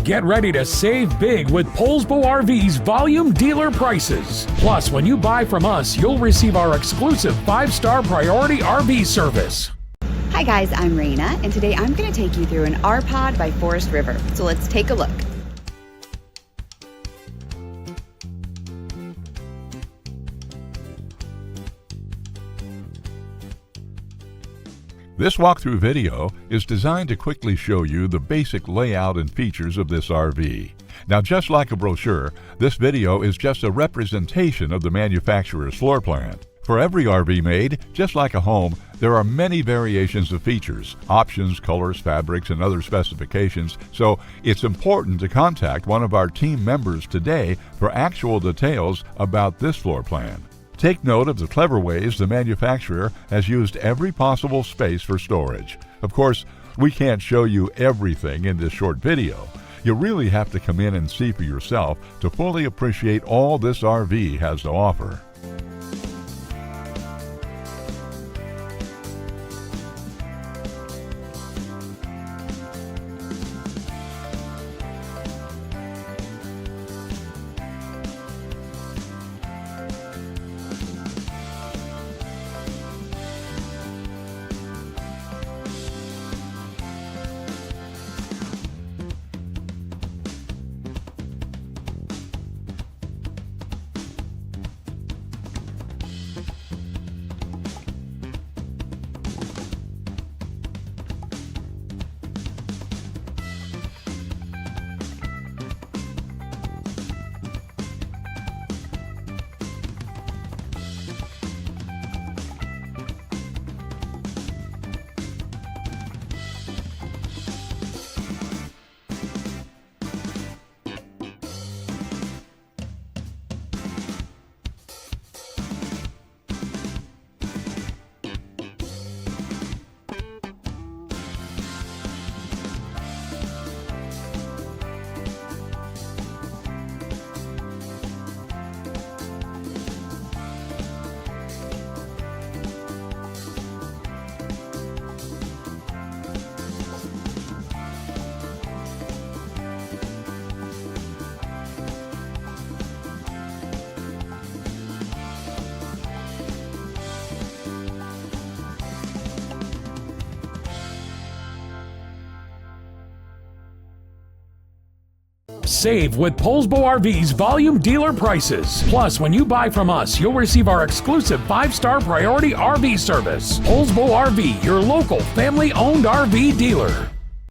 Get ready to save big with Poulsbo RV's volume dealer prices. Plus, when you buy from us, you'll receive our exclusive 5-star priority RV service. Hi guys, I'm Raina, and today I'm going to take you through an R-Pod by Forest River. So let's take a look. This walkthrough video is designed to quickly show you the basic layout and features of this RV. Now, just like a brochure, this video is just a representation of the manufacturer's floor plan. For every RV made, just like a home, there are many variations of features, options, colors, fabrics, and other specifications, so it's important to contact one of our team members today for actual details about this floor plan. Take note of the clever ways the manufacturer has used every possible space for storage. Of course, we can't show you everything in this short video. You really have to come in and see for yourself to fully appreciate all this RV has to offer. Save with Poulsbo RV's volume dealer prices. Plus, when you buy from us, you'll receive our exclusive 5-star priority RV service. Poulsbo RV, your local family-owned RV dealer.